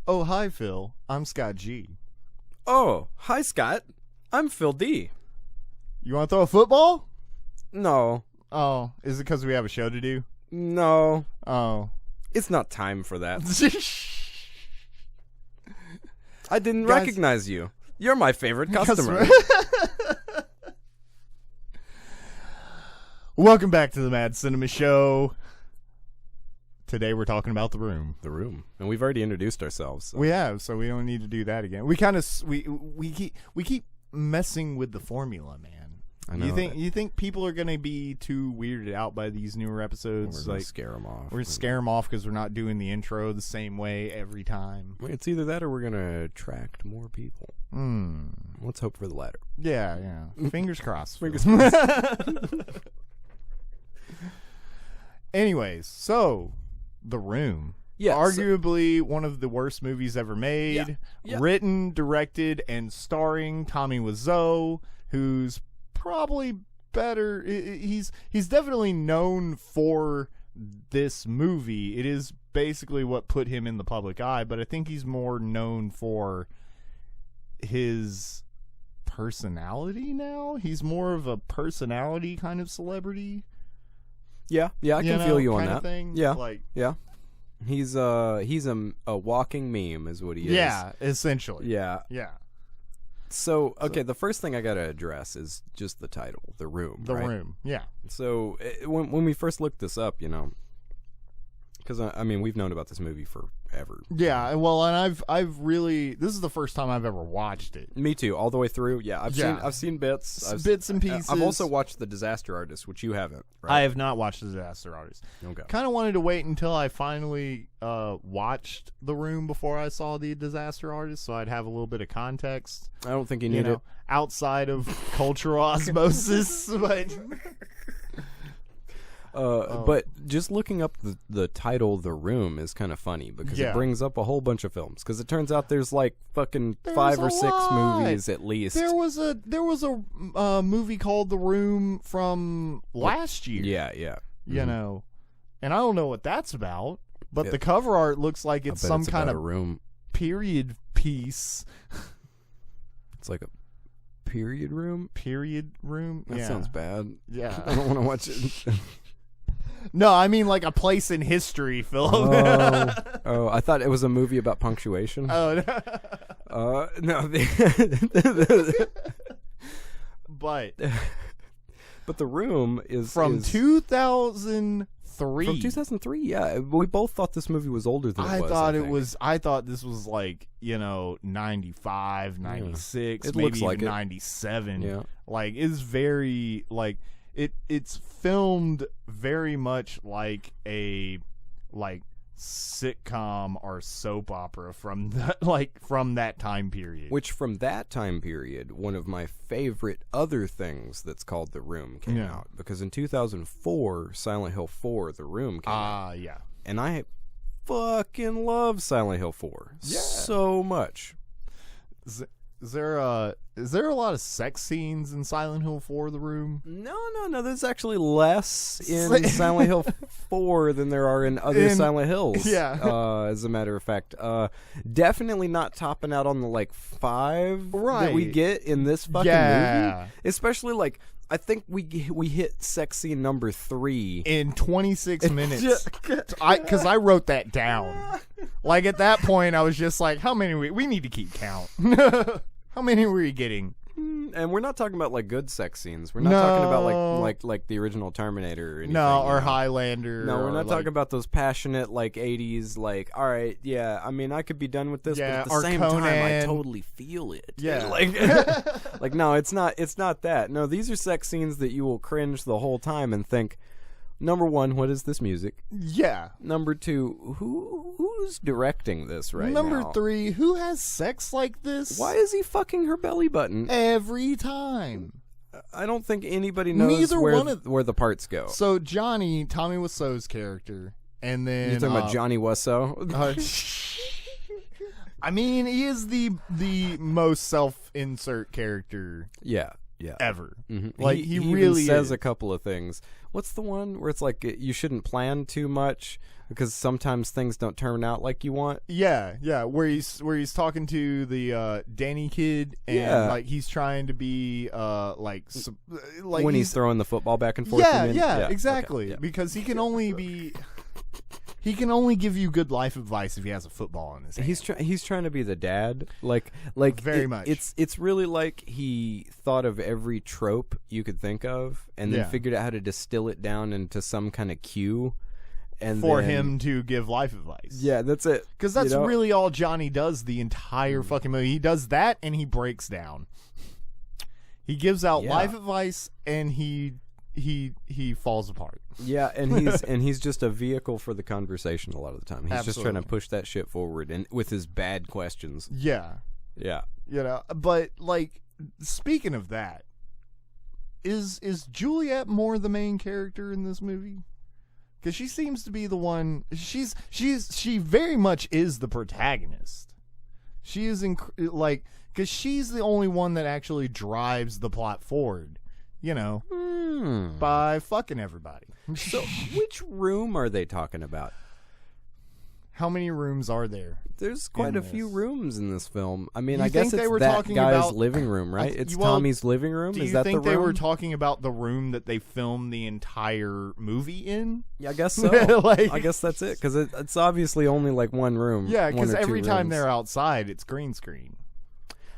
Oh, hi, Phil. I'm Scott G. Oh, hi, Scott. I'm Phil D. You want to throw a football? No. Oh, is it because we have a show to do? No. Oh. It's not time for that. I didn't Guys, recognize you. You're my favorite customer. Welcome back to the Mad Cinemists Show. Today we're talking about The Room. The Room. And we've already introduced ourselves. So. We have, so we don't need to do that again. We kind of we keep messing with the formula, man. I know you think people are going to be too weirded out by these newer episodes? We're going to scare them off. We're going to scare them off because we're not doing the intro the same way every time. It's either that or we're going to attract more people. Let's hope for the latter. Yeah. Fingers crossed. Fingers crossed. Anyways, so The Room. Yeah, arguably one of the worst movies ever made. Yeah. Written, directed, and starring Tommy Wiseau, who's probably better. He's definitely known for this movie. It is basically what put him in the public eye, but I think he's more known for his personality now. He's more of a personality kind of celebrity. Yeah, I can feel you on that. Thing. Yeah, like, yeah. He's a walking meme, is what he is. Yeah, essentially. Yeah. So, okay, the first thing I gotta address is just the title, The Room. The Room. Yeah. So when we first looked this up, because I mean we've known about this movie forever. Yeah, well, and I've really, this is the first time I've ever watched it. Me too, all the way through. Yeah, I've seen bits, bits and pieces. I've also watched The Disaster Artist, which you haven't. Right? I have not watched The Disaster Artist. Okay. Kind of wanted to wait until I finally watched The Room before I saw The Disaster Artist, so I'd have a little bit of context. I don't think you need it outside of cultural osmosis, but. But just looking up the title The Room is kind of funny because it brings up a whole bunch of films, because it turns out there's like fucking 5 or 6 movies at least. There was a movie called The Room from last year. Yeah. You know, and I don't know what that's about, but the cover art looks like it's some kind of room period piece. It's like a period room. That sounds bad. Yeah, I don't want to watch it. No, I mean like a place in history, Phil. Oh, I thought it was a movie about punctuation. Oh, no. But The Room is from 2003. From 2003, yeah. We both thought this movie was older than it was. I thought this was like, 95, 96, It maybe looks like even it. 97. Yeah. Like, it's very, like, it's filmed very much like a, sitcom or soap opera from that time period. Which, from that time period, one of my favorite other things that's called The Room came out. Because in 2004, Silent Hill 4, The Room came out. Yeah. And I fucking love Silent Hill 4 so much. Is there a lot of sex scenes in Silent Hill 4, The Room? No. There's actually less in Silent Hill 4 than there are in other Silent Hills. Yeah. As a matter of fact, definitely not topping out on the 5 that we get in this fucking movie. Especially I think we hit sex scene number 3 in 26 minutes. Because I wrote that down. At that point, I was just like, how many we need to keep count. How many were you getting? And we're not talking about good sex scenes. We're not talking about like the original Terminator or anything. No, or Highlander. No, we're not talking about those passionate 80s all right, yeah, I mean I could be done with this, but at the same time I totally feel it. Yeah. No, it's not that. No, these are sex scenes that you will cringe the whole time and think, number 1, what is this music? Yeah. Number 2, who's directing this right now? Number 3, who has sex like this? Why is he fucking her belly button every time? I don't think anybody knows where the parts go. So Tommy Wiseau's character, and then you're talking about Johnny Wiseau. I mean, he is the most self-insert character. Yeah. ever. Mm-hmm. Like he really even says is. a couple of things. What's the one where it's like you shouldn't plan too much because sometimes things don't turn out like you want? Yeah, where he's talking to the Danny kid, and like he's trying to be like when he's throwing the football back and forth. Yeah, exactly. Okay, yeah. Because he can only give you good life advice if he has a football in his hand. He's trying to be the dad, like very much. It's really like he thought of every trope you could think of, and then figured out how to distill it down into some kind of cue, and for him to give life advice. Yeah, that's it. Because that's really all Johnny does the entire fucking movie. He does that, and he breaks down. He gives out life advice, and he falls apart. Yeah, and he's just a vehicle for the conversation a lot of the time. He's just trying to push that shit forward, and with his bad questions. Yeah. But like, speaking of that, is Juliet more the main character in this movie? Because she seems to be the one. She very much is the protagonist. She is because she's the only one that actually drives the plot forward. By fucking everybody. So, which room are they talking about? How many rooms are there? There's quite a few rooms in this film. I mean, I guess they it's were that talking guy's about, living room, right? It's Tommy's living room. Do Is you that think the room? they were talking about the room that they filmed the entire movie in? Yeah, I guess so. I guess that's it, because it's obviously only like one room. Yeah, because every time rooms. they're outside, it's green screen.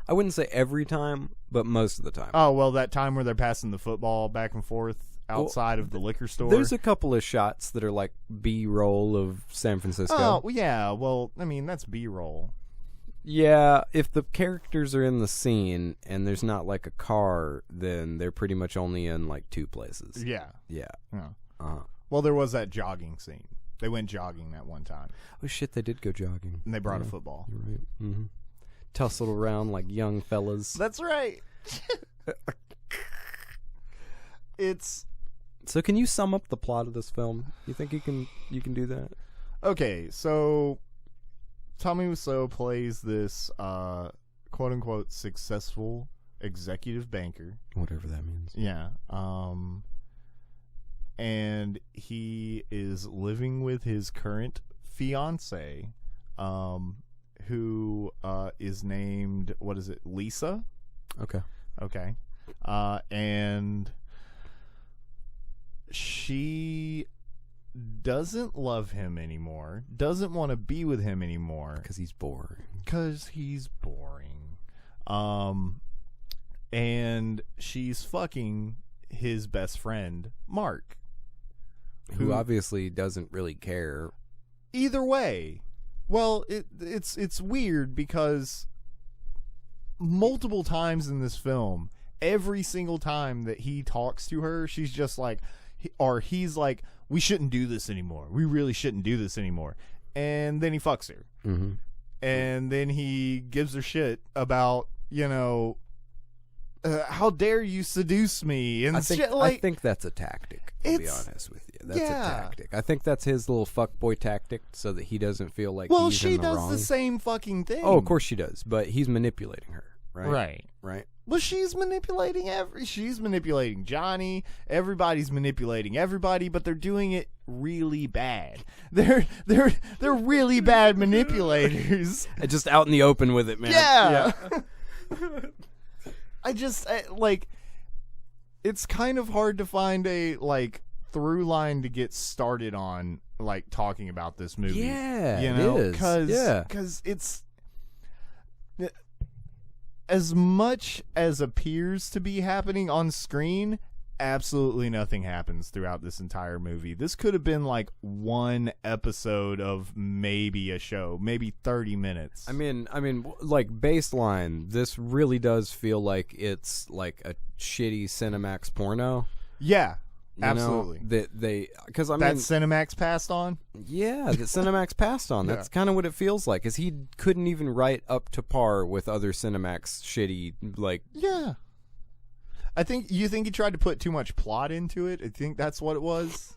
I wouldn't say every time, but most of the time. Oh, well, that time where they're passing the football back and forth outside of the liquor store. There's a couple of shots that are like B-roll of San Francisco. Oh, yeah. Well, I mean, that's B-roll. Yeah, if the characters are in the scene and there's not like a car, then they're pretty much only in like two places. Yeah. Well, there was that jogging scene. They went jogging that one time. Oh, shit, they did go jogging. And they brought a football. You're right. Mm-hmm. Tussled around like young fellas. That's right. So can you sum up the plot of this film? You think you can do that? Okay, so Tommy Wiseau plays this quote unquote successful executive banker. Whatever that means. Yeah. And he is living with his current fiance, who is named, what is it, Lisa? Okay. And she doesn't love him anymore, doesn't want to be with him anymore. Because he's boring. And she's fucking his best friend, Mark. Who obviously doesn't really care. Either way. Well, it's weird because multiple times in this film, every single time that he talks to her, she's just like, he's like, we shouldn't do this anymore. We really shouldn't do this anymore. And then he fucks her. Mm-hmm. And then he gives her shit about, how dare you seduce me? And I think that's a tactic, to be honest with you. That's a tactic. I think that's his little fuckboy tactic so that he doesn't feel like he's in the wrong. Well, she does the same fucking thing. Oh, of course she does. But he's manipulating her, right? Right. Well, she's manipulating she's manipulating Johnny. Everybody's manipulating everybody, but they're doing it really bad. They're really bad manipulators. Just out in the open with it, man. Yeah. It's kind of hard to find a through line to get started on talking about this movie. Yeah, it is. Because it's as much as appears to be happening on screen, absolutely nothing happens throughout this entire movie. This could have been one episode of maybe a show, maybe 30 minutes. I mean, baseline, this really does feel like it's like a shitty Cinemax porno. Yeah. Absolutely. Because that Cinemax passed on? Yeah, that Cinemax passed on. That's kind of what it feels like, because he couldn't even write up to par with other Cinemax shitty, Yeah. You think he tried to put too much plot into it? I think that's what it was.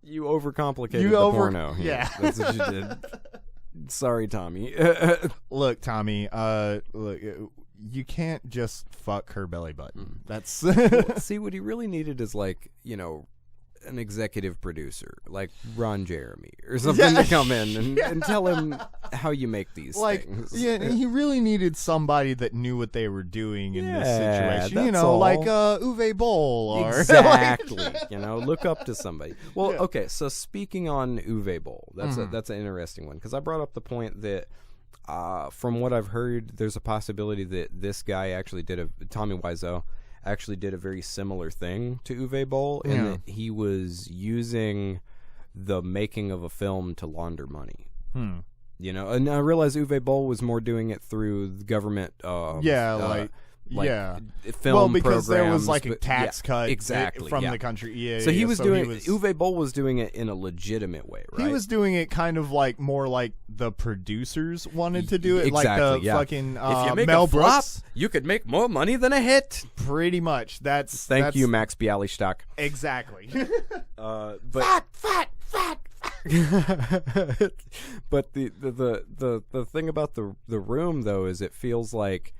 You overcomplicated the porno. Yeah. That's what you did. Sorry, Tommy. Look, Tommy, you can't just fuck her belly button. That's well, see, what he really needed is like, an executive producer like Ron Jeremy or something to come in and tell him how you make these things. Yeah, he really needed somebody that knew what they were doing in this situation. That's all. Like Uwe Boll or exactly. Look up to somebody. Well, okay. So speaking on Uwe Boll, that's an interesting one because I brought up the point that. From what I've heard, there's a possibility that this guy actually Tommy Wiseau actually did a very similar thing to Uwe Boll in that he was using the making of a film to launder money. And I realize Uwe Boll was more doing it through the government. Film well, because programs, there was like a tax cut from the country. So he was Uwe Boll was doing it in a legitimate way, right? He was doing it kind of like more like the producers wanted to do it, exactly, like the fucking if you make Mel a flop, Brooks. you could make more money than a hit. Pretty much. Thank you, Max Bialystock. Exactly. But fat. But the thing about the room though is it feels like.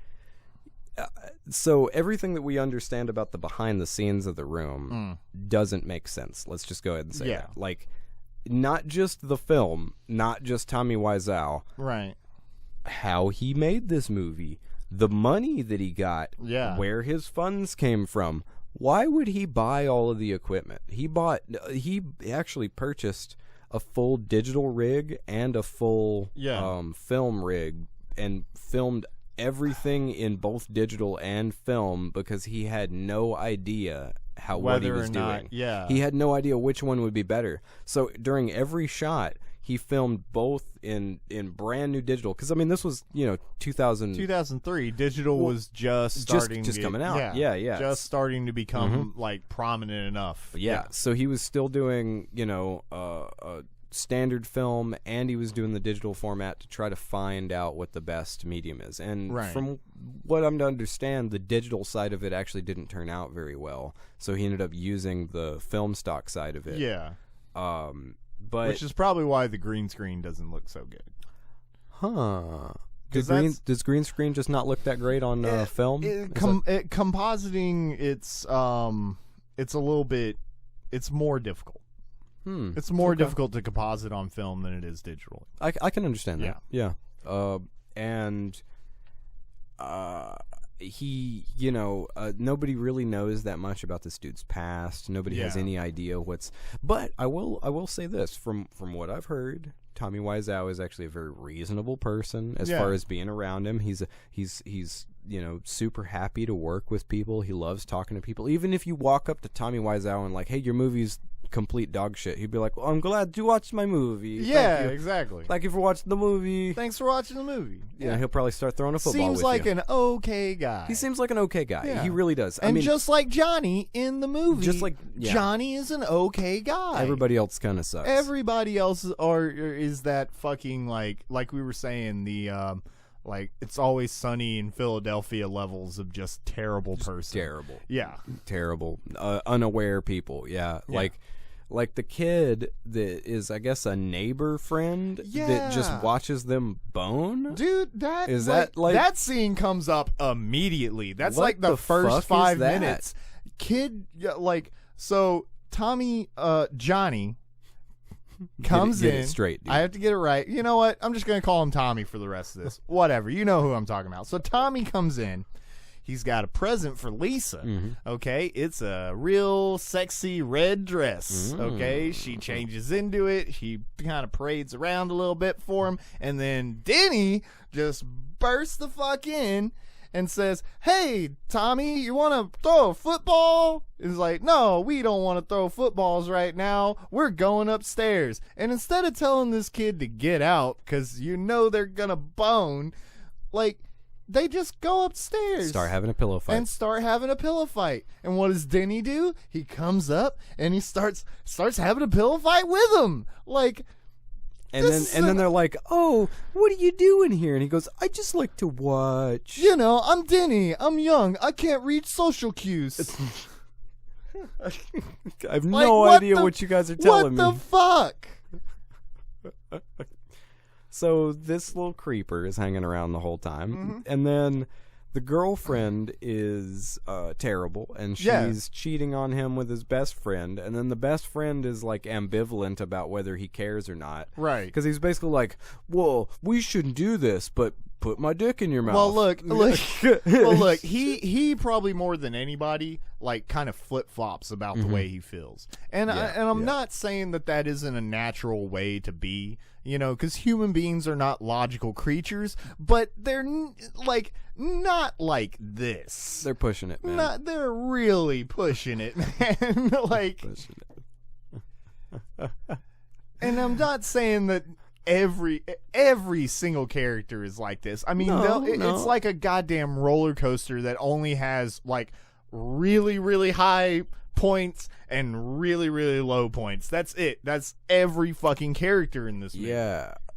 So everything that we understand about the behind the scenes of the room doesn't make sense. Let's just go ahead and say that. Like, not just the film, not just Tommy Wiseau. Right. How he made this movie, the money that he got, where his funds came from. Why would he buy all of the equipment? He actually purchased a full digital rig and a full film rig and filmed everything in both digital and film because he had no idea what he was doing. He had no idea which one would be better. So during every shot, he filmed both in brand new digital. Because I mean, this was 2003. Digital was just starting, just coming out. Yeah, just starting to become like prominent enough. Yeah. So he was still doing standard film, and he was doing the digital format to try to find out what the best medium is. And from what I'm to understand, the digital side of it actually didn't turn out very well. So he ended up using the film stock side of it. Yeah. But which is probably why the green screen doesn't look so good. Huh. Does green screen just not look that great on film? Compositing, it's a little bit, it's more difficult. It's more difficult to composite on film than it is digital. I can understand that. Yeah. He, nobody really knows that much about this dude's past. Nobody has any idea but I will say this from what I've heard, Tommy Wiseau is actually a very reasonable person as far as being around him. He's super happy to work with people. He loves talking to people. Even if you walk up to Tommy Wiseau and like, hey, your movie's complete dog shit, he'd be like, well, I'm glad you watched my movie. Yeah, exactly. Thank you for watching the movie. Thanks for watching the movie. Yeah, he'll probably start throwing a football Seems with like you. an okay guy. He seems like an okay guy. Yeah. He really does. And just like Johnny in the movie, Johnny is an okay guy. Everybody else kind of sucks. Everybody else is that fucking like we were saying, the like It's Always Sunny in Philadelphia levels of just terrible person. Terrible. Yeah. Terrible. Unaware people. Yeah. Like the kid that is, I guess, a neighbor friend that just watches them bone. Dude, that scene comes up immediately. That's like the first 5 minutes. Kid, so Tommy, Johnny comes get in. It straight, dude. I have to get it right. You know what? I'm just going to call him Tommy for the rest of this. Whatever. You know who I'm talking about. So Tommy comes in. He's got a present for Lisa. Okay, it's a real sexy red dress. Okay, she changes into it. She kind of parades around a little bit for him, and then Denny just bursts the fuck in and says, "Hey, Tommy, you want to throw a football?" He's like, "No, we don't want to throw footballs right now. We're going upstairs." And instead of telling this kid to get out because they're gonna bone, they just go upstairs. Start having a pillow fight. And what does Denny do? He comes up and he starts having a pillow fight with him. And then they're like, "Oh, what are you doing here?" And he goes, "I just like to watch. I'm Denny. I'm young. I can't read social cues." I have no idea what you guys are telling me. What the fuck? So this little creeper is hanging around the whole time, and then the girlfriend is terrible, and she's cheating on him with his best friend, and then the best friend is like ambivalent about whether he cares or not. Right. Because he's basically like, well, we shouldn't do this, but put my dick in your mouth. Well, look, he probably more than anybody like kind of flip-flops about the way he feels. And I'm not saying that isn't a natural way to be, you know, cuz human beings are not logical creatures, but they're like not like this. They're pushing it, man. They're really pushing it, man. Like Pushing it. and I'm not saying that every single character is like this. I mean, it's like a goddamn roller coaster that only has like really, really high points and really, really low points. That's it. That's every fucking character in this movie.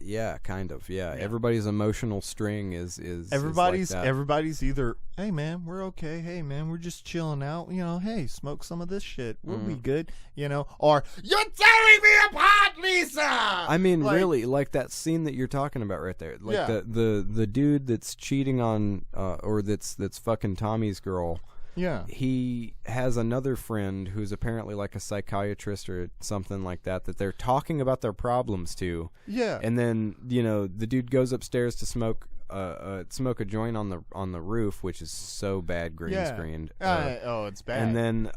Yeah, kind of. Yeah. Everybody's emotional string is everybody's like that. Everybody's either, hey man, we're okay. Hey man, we're just chilling out. You know, hey, smoke some of this shit. We'll be good. You know, or you're tearing me apart, Lisa. I mean, like, really, like that scene that you're talking about right there. Like the dude that's cheating on or that's fucking Tommy's girl. Yeah. He has another friend who's apparently like a psychiatrist or something like that they're talking about their problems to. Yeah. And then, you know, the dude goes upstairs to smoke a joint on the roof, which is so bad green screened. It's bad. And then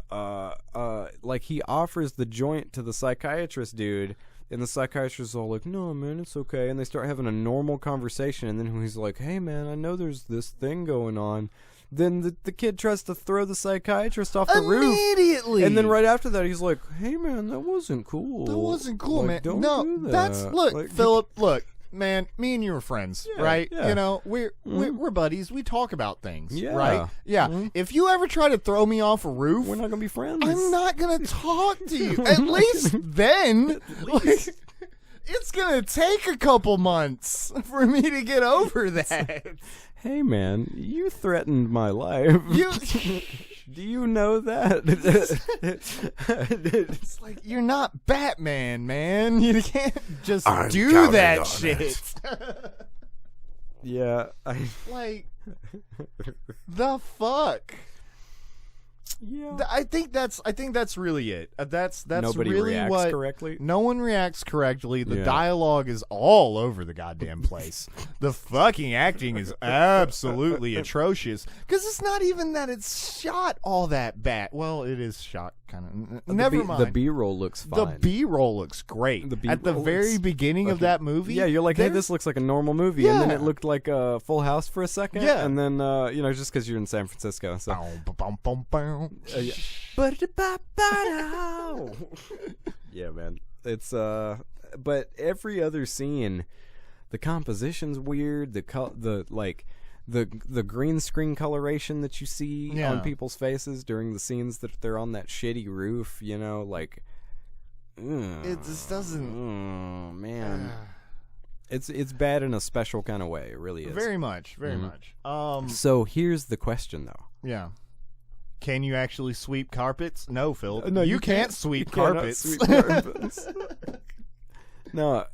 like he offers the joint to the psychiatrist dude, and the psychiatrist is all like, no, man, it's okay. And they start having a normal conversation, and then when he's like, hey, man, I know there's this thing going on, then the kid tries to throw the psychiatrist off the roof. Immediately. And then right after that, he's like, hey, man, that wasn't cool. That wasn't cool, like, man. Don't no, do that. That's, look, like, Philip, look, man, me and you are friends, right? Yeah. You know, we're buddies. We talk about things, right? Yeah. Mm-hmm. If you ever try to throw me off a roof, we're not going to be friends. I'm not going to talk to you. At least then. Like, it's going to take a couple months for me to get over that. Hey, man, you threatened my life. Do you know that? It's like, you're not Batman, man. You can't just do that shit. Yeah. Like, the fuck? Yeah. I think that's really it. That's Nobody really reacts what correctly. No one reacts correctly. The dialogue is all over the goddamn place. The fucking acting is absolutely atrocious. Because it's not even that it's shot all that bad. Well, it is shot kind of. Never mind. The B-roll looks fine. The B-roll looks great. At the very beginning of that movie. Yeah, you're like, hey, this looks like a normal movie. Yeah. And then it looked like a Full House for a second. Yeah. And then, you know, just because you're in San Francisco. So. Yeah, man. It's, but every other scene, the composition's weird. The green screen coloration that you see on people's faces during the scenes that they're on that shitty roof, you know, like it just doesn't. Man, it's bad in a special kind of way. It really is. Very much. So here's the question, though. Yeah. Can you actually sweep carpets? No, Phil. No, you can't sweep carpets. Sweep carpets. No.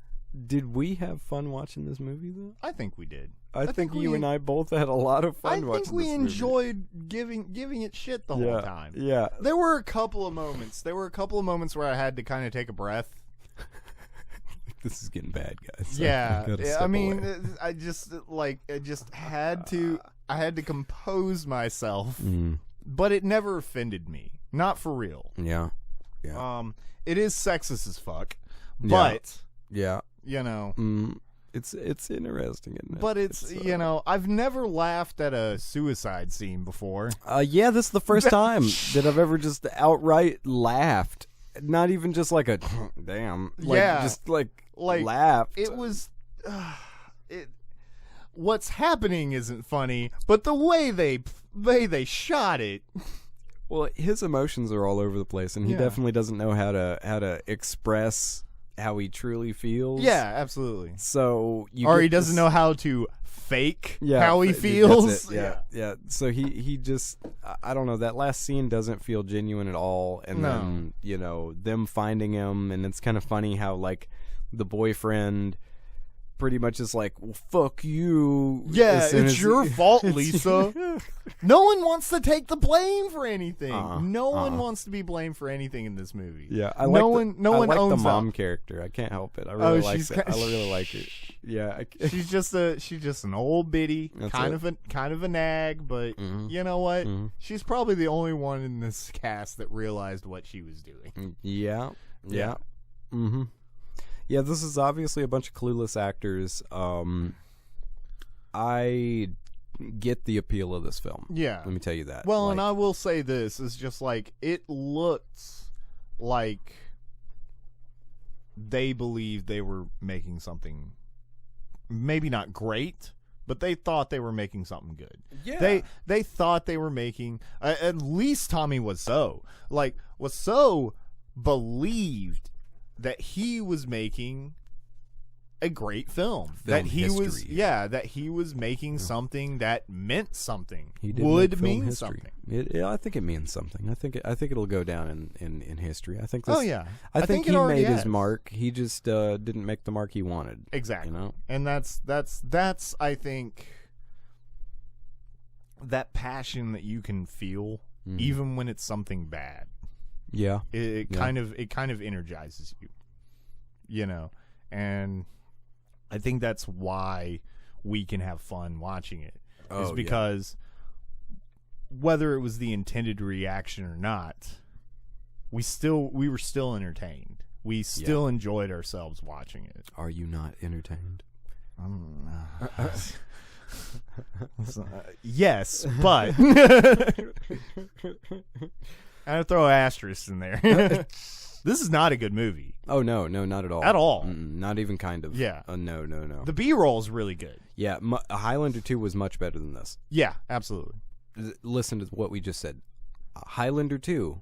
Did we have fun watching this movie, though? I think we did. I think you and I both had a lot of fun watching this movie. I think we enjoyed giving it shit the whole time. Yeah. There were a couple of moments. Where I had to kind of take a breath. This is getting bad, guys. Yeah. I mean, I just had to. I had to compose myself, but it never offended me. Not for real. Yeah. It is sexist as fuck, but yeah. You know, it's interesting, isn't it? But it's you know, I've never laughed at a suicide scene before. Yeah, this is the first time that I've ever just outright laughed. Not even just like a damn. Just like laughed. It was. What's happening isn't funny, but the way they shot it. Well, his emotions are all over the place, and he definitely doesn't know how to express how he truly feels. Yeah, absolutely. So he doesn't know how to fake how he feels. Yeah. So he just, I don't know, that last scene doesn't feel genuine at all. And then, you know, them finding him, and it's kind of funny how, like, the boyfriend pretty much is like, well, fuck you. Yeah, it's your fault, Lisa. No one wants to take the blame for anything. No one wants to be blamed for anything in this movie. Yeah, no one like owns the mom up. character. I can't help it. I really like it. I really like it. Yeah, she's just an old biddy, kind of a nag, but you know what? She's probably the only one in this cast that realized what she was doing. Yeah. Mm-hmm. Yeah, this is obviously a bunch of clueless actors. I get the appeal of this film. Yeah. Let me tell you that. Well, and I will say this is just like, it looks like they believed they were making something maybe not great, but they thought they were making something good. Yeah. They thought they were making, at least Tommy Wiseau. Like, Wiseau believed that he was making a great film. That he was making something that meant something. Would mean something. I think it means something. I think it'll go down in history. I think this, I think it he made has. his mark. He just didn't make the mark he wanted. Exactly. You know? And that's I think, that passion that you can feel even when it's something bad. Yeah. It kind of energizes you. You know, and I think that's why we can have fun watching it. Is because whether it was the intended reaction or not, we were still entertained. We still enjoyed ourselves watching it. Are you not entertained? Yes, but I throw asterisks in there. This is not a good movie. Oh, no, not at all. At all. Not even kind of. Yeah. No. The B-roll is really good. Yeah, Highlander 2 was much better than this. Yeah, absolutely. Listen to what we just said. Highlander 2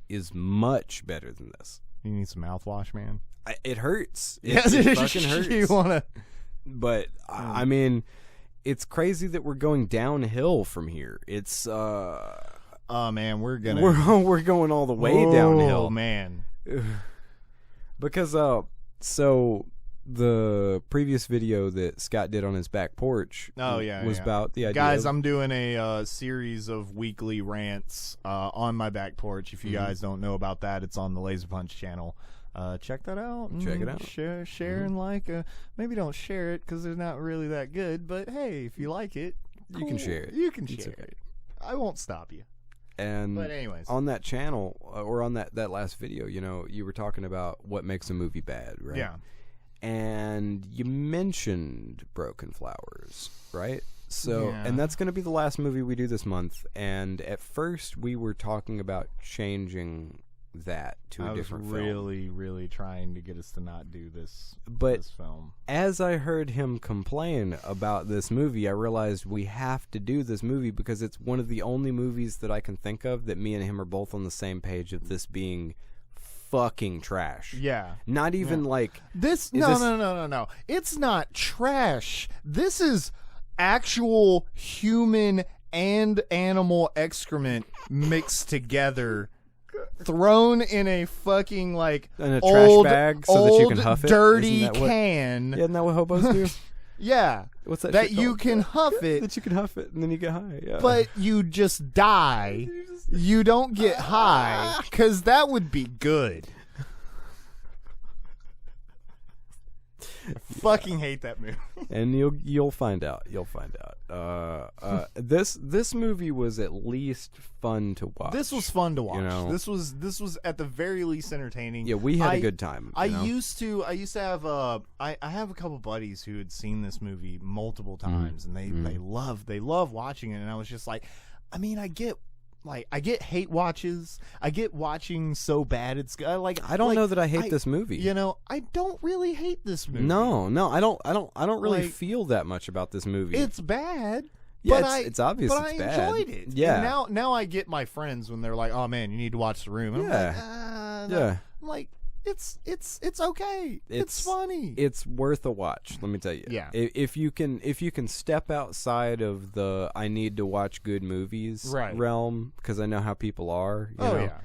is much better than this. You need some mouthwash, man? It hurts. It fucking hurts. You wanna... But, I mean, it's crazy that we're going downhill from here. It's... Oh man, we're going all the way downhill. Oh man. Because so the previous video that Scott did on his back porch was about the idea. Guys, I'm doing a series of weekly rants on my back porch. If you guys don't know about that, it's on the Laser Punch channel. Check that out. Check it out. Share and like. Maybe don't share it because they're not really that good. But hey, if you like it, cool. You can share it. You can share it. I won't stop you. But anyways, on that channel or on that last video, you know, you were talking about what makes a movie bad, right? Yeah. And you mentioned Broken Flowers, right? So, and that's going to be the last movie we do this month. And at first, we were talking about changing that to a different film. I was really trying to get us to not do this film. As I heard him complain about this movie, I realized we have to do this movie because it's one of the only movies that I can think of that me and him are both on the same page of this being fucking trash. Yeah. Not even like... This... No. It's not trash. This is actual human and animal excrement mixed together, thrown in a fucking like in a trash bag so that you can huff it. Dirty can. Isn't that what hobos do? Yeah. What's that? That you can huff it. That you can huff it and then you get high. Yeah. But you just die. You don't get high because that would be good. I fucking hate that movie. And you'll find out. You'll find out. This movie was at least fun to watch. This was fun to watch. You know? This was at the very least entertaining. Yeah, we had a good time. I used to have I have a couple buddies who had seen this movie multiple times, and they love watching it. And I was just like, I mean, I get hate watches. I get watching so bad it's like. I don't know that I hate this movie. You know, I don't really hate this movie. No, I don't really feel that much about this movie. It's bad. Yeah, but it's obvious but it's I bad. enjoyed it. Yeah. And now I get my friends when they're like, "Oh man, you need to watch The Room." I'm like, yeah. I'm like, it's okay. It's funny. It's worth a watch. Let me tell you. Yeah. If you can step outside of the I need to watch good movies realm, because I know how people are. You know, yeah.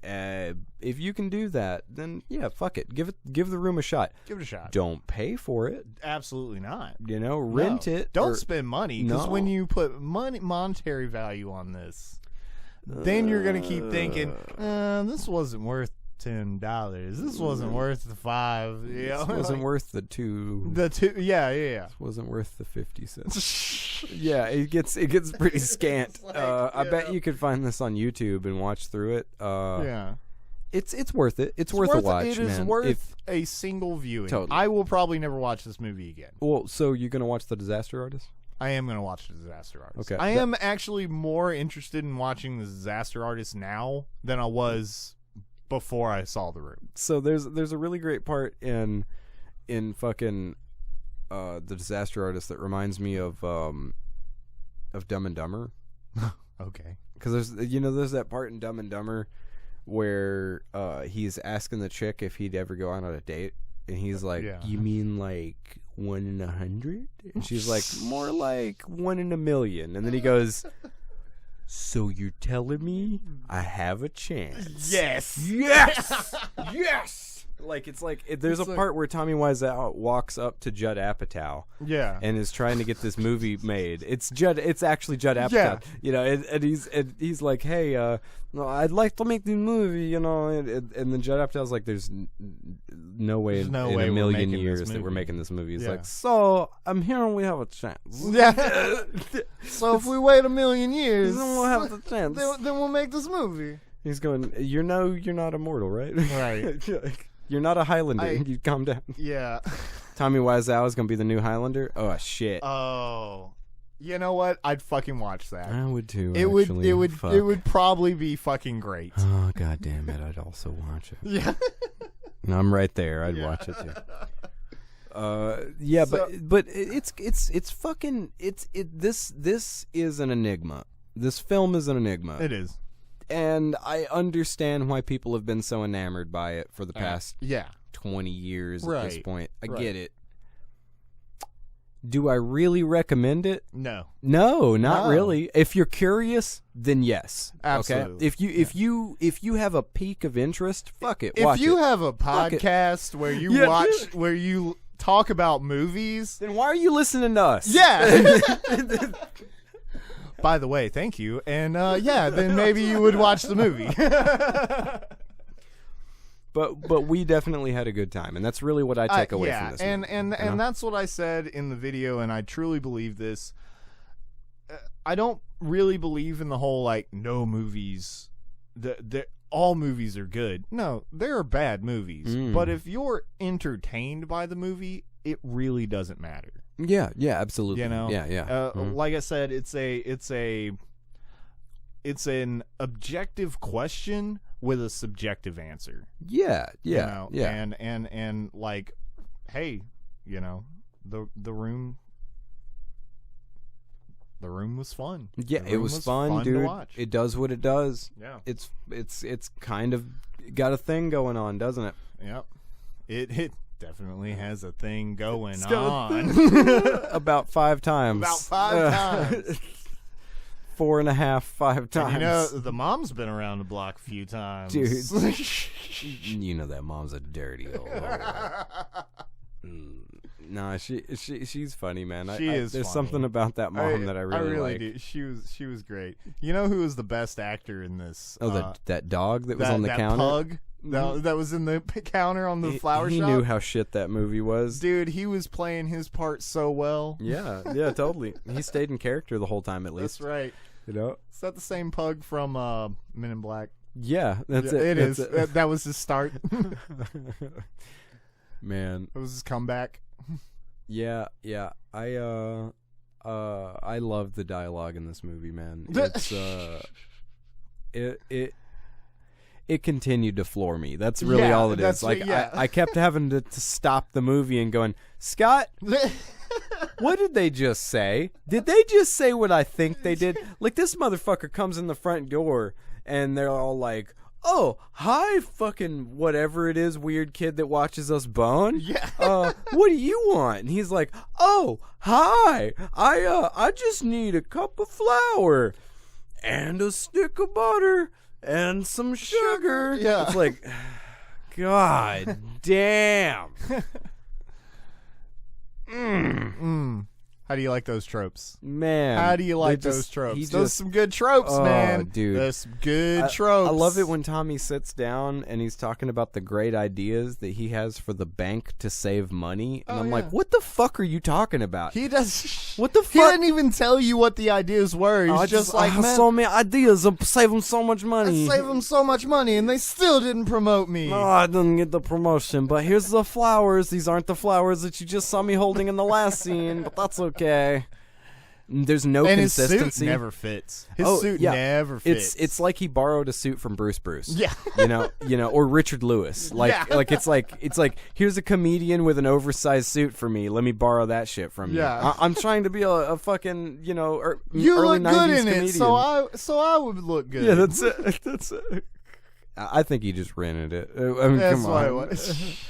if you can do that, then yeah, fuck it. Give the room a shot. Give it a shot. Don't pay for it. Absolutely not. Rent it. Don't spend money, because when you put monetary value on this, then you're gonna keep thinking, this wasn't worth $10. This wasn't worth the $5. This wasn't worth the $2. Yeah. This wasn't worth the 50 cents. Yeah, it gets pretty scant. I bet you could find this on YouTube and watch through it. Yeah. It's worth it. It's worth a watch, It is worth a single viewing. Totally. I will probably never watch this movie again. Well, so you're gonna watch The Disaster Artist? I am going to watch The Disaster Artist. Okay. I am actually more interested in watching The Disaster Artist now than I was before I saw The Room. So there's a really great part in fucking The Disaster Artist that reminds me of Dumb and Dumber. Okay. Because there's that part in Dumb and Dumber where he's asking the chick if he'd ever go on a date, and he's like, "You mean like 1 in 100?" And she's like, "More like 1 in a million." And then he goes, "So you're telling me I have a chance?" Yes. Yes. Like there's a part where Tommy Wiseau walks up to Judd Apatow, and is trying to get this movie made. It's actually Judd Apatow, and he's like, "Hey, no, I'd like to make the movie, and then Judd Apatow's like, "There's no way in a million years that we're making this movie." He's like, "So I'm hearing we have a chance." Yeah. So if we wait a million years, then we'll have the chance. Then we'll make this movie. He's going, you're not immortal, right? Right. You're not a Highlander. You calm down. Yeah. Tommy Wiseau is going to be the new Highlander? Oh, shit. Oh. You know what? I'd fucking watch that. I would too, It would probably be fucking great. Oh, god damn it. I'd also watch it. Yeah. And I'm right there. I'd watch it too. But it's fucking this is an enigma. This film is an enigma. It is. And I understand why people have been so enamored by it for the past 20 years at this point. I get it. Do I really recommend it? No. No, not really. If you're curious, then yes. Absolutely. Okay? If you have a peak of interest, fuck it. If you have a podcast where you where you talk about movies, then why are you listening to us? Yeah. By the way, thank you. And then maybe you would watch the movie. But we definitely had a good time, and that's really what I take away from this movie. And that's what I said in the video, and I truly believe this. I don't really believe in the whole no movies. All movies are good. No, there are bad movies. But if you're entertained by the movie, it really doesn't matter. Yeah, absolutely. Like I said, it's an objective question with a subjective answer. Yeah. And like, hey, the room was fun. Yeah, it was fun, dude. To watch. It does what it does. Yeah. It's kind of got a thing going on, doesn't it? Yep. It definitely has a thing going on. About 5 times. About 5 times. 4.5, 5 times. And the mom's been around the block a few times. Dude. That mom's a dirty old whore. Nah, she's funny, man. She is. There's funny. Something about that mom that I really like. Do. She was great. You know who was the best actor in this? Oh, that dog that was on the counter? Pug that was in the counter on the flower shop? He knew how shit that movie was. Dude, he was playing his part so well. Yeah, totally. He stayed in character the whole time, at least. That's right. Is that the same Pug from Men in Black? Yeah, that's it. It is. That was his start. Man. It was his comeback. Yeah. I love the dialogue in this movie, man. It's it continued to floor me. That's really all it is. Like I kept having to stop the movie and going, Scott, what did they just say? Did they just say what I think they did? Like, this motherfucker comes in the front door and they're all like, "Oh, hi, fucking whatever it is, weird kid that watches us bone. Yeah. What do you want?" And he's like, "Oh, hi. I just need a cup of flour and a stick of butter and some sugar. Yeah. It's like, God damn. How do you like those tropes? Man. How do you like those tropes? Those are some good tropes, man. Dude. Those some good tropes. I love it when Tommy sits down and he's talking about the great ideas that he has for the bank to save money. And I'm like, what the fuck are you talking about? He does. What the fuck? He didn't even tell you what the ideas were. He's just like, man, so many ideas of save them so much money. I save them so much money, and they still didn't promote me. No, I didn't get the promotion, but here's the flowers. These aren't the flowers that you just saw me holding in the last scene, but that's okay. There's no consistency. His suit never fits. His suit never fits. It's like he borrowed a suit from Bruce. Yeah. you know, or Richard Lewis. Like it's like here's a comedian with an oversized suit for me. Let me borrow that shit from you. I'm trying to be a fucking, you know, you early look good 90s in comedian. it, so I would look good. Yeah, that's it. That's it. I think he just rented it. I mean, that's come why on. it was.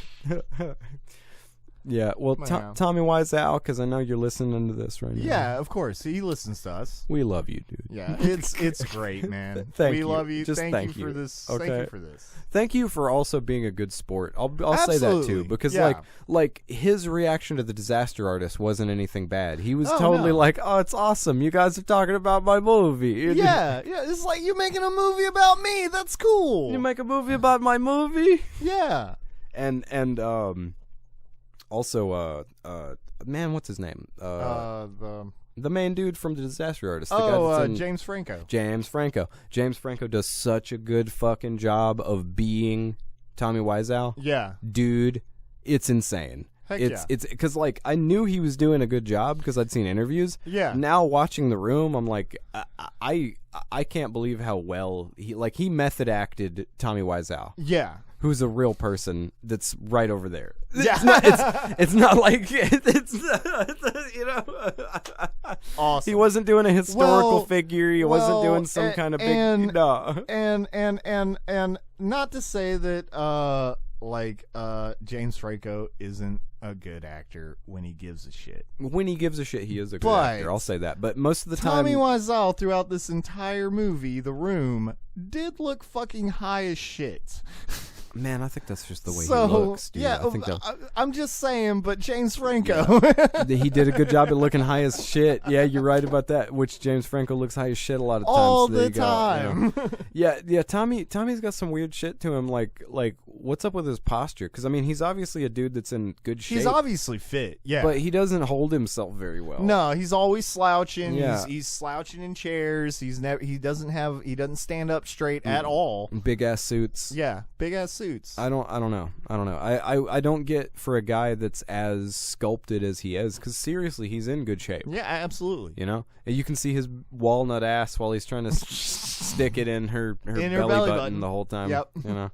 Yeah, well, Tommy Wiseau, because I know you're listening to this right now. Yeah, of course. He listens to us. We love you, dude. Yeah, it's great, man. Thank we you. love you. Just thank you for this. Okay. Thank you for this. Thank you for also being a good sport. I'll say that too, because like his reaction to the Disaster Artist wasn't anything bad. He was totally like, "Oh, it's awesome! You guys are talking about my movie." Yeah. It's like you're making a movie about me. That's cool. You make a movie about my movie. Yeah. And also, man, what's his name? The main dude from the Disaster Artist. The guy that's in James Franco. James Franco. James Franco does such a good fucking job of being Tommy Wiseau. Yeah. Dude, it's insane. It's because like I knew he was doing a good job because I'd seen interviews. Yeah. Now watching The Room, I'm like, I can't believe how well he method acted Tommy Wiseau. Yeah. Who's a real person that's right over there. Yeah. It's not like it's you know. Awesome. He wasn't doing a historical figure. He wasn't doing some kind of big And not to say that James Franco isn't a good actor when he gives a shit. When he gives a shit, he is a good actor. I'll say that. But most of the time, Tommy Wiseau throughout this entire movie, The Room, did look fucking high as shit. Man, I think that's just the way he looks, dude. Yeah, I think I'm just saying, but James Franco. He did a good job at looking high as shit. Yeah, you're right about that, which James Franco looks high as shit a lot of times. All the time. Yeah, Tommy's got some weird shit to him, like what's up with his posture? Because, I mean, he's obviously a dude that's in good shape. He's obviously fit, yeah. But he doesn't hold himself very well. No, he's always slouching. Yeah. He's slouching in chairs. He doesn't stand up straight at all. Big ass suits. Yeah, big ass suits. I don't know. I don't get for a guy that's as sculpted as he is, because seriously, he's in good shape. Yeah, absolutely. You know, and you can see his walnut ass while he's trying to stick it in her belly button the whole time. Yep. You know,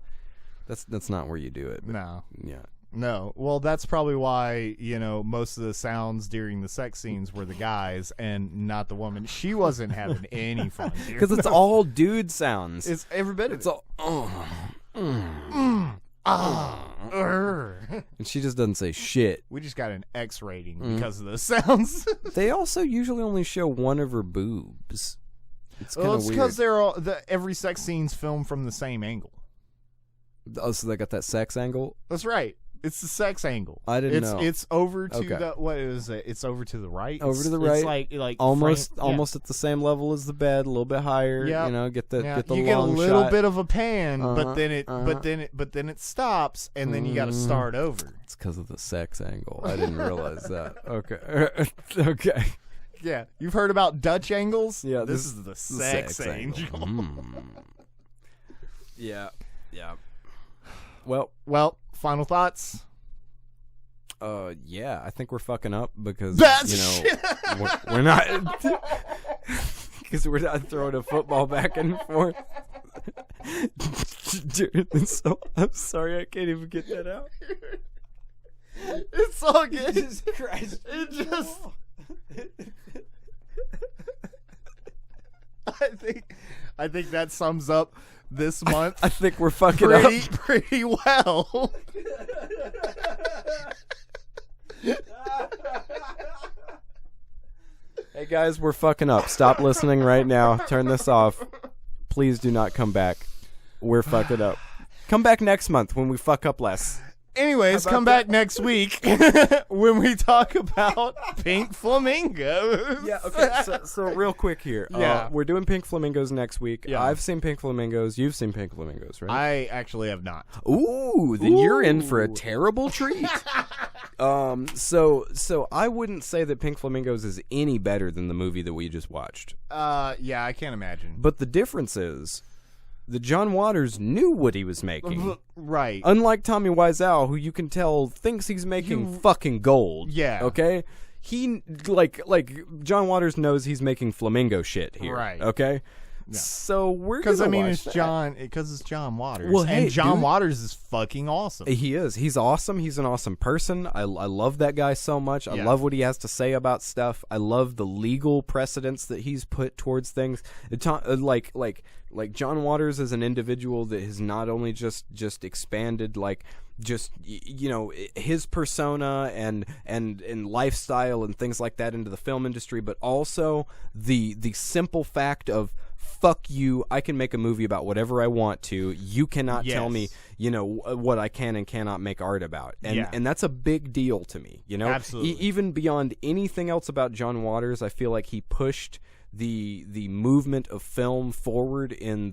that's not where you do it. But, no. Yeah. No. Well, that's probably why, most of the sounds during the sex scenes were the guys and not the woman. She wasn't having any fun. Because it's all dude sounds. It's every bit of it. It's all. And she just doesn't say shit. We just got an X rating because of those sounds. They also usually only show one of her boobs. It's kind of weird. It's because every sex scene's filmed from the same angle. Oh, so they got that sex angle? That's right. It's the sex angle. I didn't know. It's over to the what is it? It's over to the right. Over to the right. It's like almost at the same level as the bed, a little bit higher. Yep. You know, get the you long get a little shot. bit of a pan, but then it stops, and then you got to start over. It's because of the sex angle. I didn't realize that. Okay. Okay. Yeah, you've heard about Dutch angles. Yeah, this is the sex angle. Yeah. Well, final thoughts. Yeah, I think we're fucking up because That's we're not because we're not throwing a football back and forth. Dude, I'm sorry, I can't even get that out. It's all good. Jesus Christ! It just. I think that sums up this month. I think we're fucking up pretty well. Hey guys, we're fucking up. Stop listening right now. Turn this off. Please do not come back. We're fucking up. Come back next month when we fuck up less. Anyways, come back next week when we talk about Pink Flamingos. Yeah, okay. So real quick here. Yeah. We're doing Pink Flamingos next week. Yeah. I've seen Pink Flamingos. You've seen Pink Flamingos, right? I actually have not. Ooh, then you're in for a terrible treat. So I wouldn't say that Pink Flamingos is any better than the movie that we just watched. Yeah, I can't imagine. But the difference is that John Waters knew what he was making. Right. Unlike Tommy Wiseau, who you can tell thinks he's making fucking gold. Yeah. Okay? He, like John Waters knows he's making flamingo shit here. Right. Okay? Yeah. So we're because gonna watch it's that. because it's John Waters. Well, hey, and John dude. Waters is fucking awesome. He is. He's awesome. He's an awesome person. I love that guy so much. I Yeah. love what he has to say about stuff. I love the legal precedents that he's put towards things. Like John Waters is an individual that has not only just expanded his persona and lifestyle and things like that into the film industry, but also the simple fact of fuck you, I can make a movie about whatever I want to. You cannot tell me, what I can and cannot make art about. And that's a big deal to me, Absolutely. Even beyond anything else about John Waters, I feel like he pushed the movement of film forward in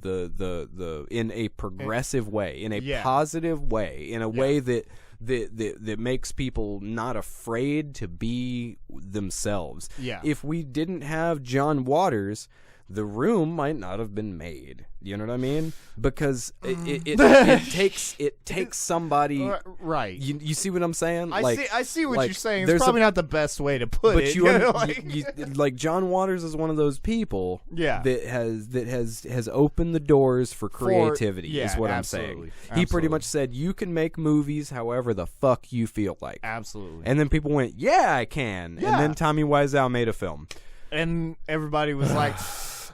in a progressive way, in a positive way, in a way that makes people not afraid to be themselves. Yeah. If we didn't have John Waters, The Room might not have been made. You know what I mean? Because it takes somebody. Right. You see what I'm saying? I see what you're saying. there's It's probably not the best way to put it. Like John Waters is one of those people Yeah. that has opened the doors for creativity, is what I'm absolutely. saying. He pretty much said, you can make movies however the fuck you feel like. Absolutely. And then people went, yeah, I can. Yeah. And then Tommy Wiseau made a film. And everybody was like,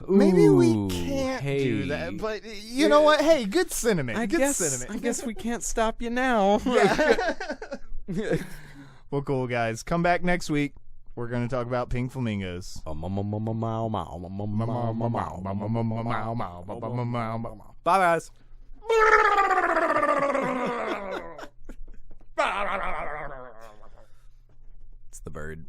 maybe we can't do that. But you know what? Hey, good sentiment. I Good guess sentiment. I guess we can't stop you now. Well, cool, guys. Come back next week. We're going to talk about Pink Flamingos. Bye, guys. It's the bird.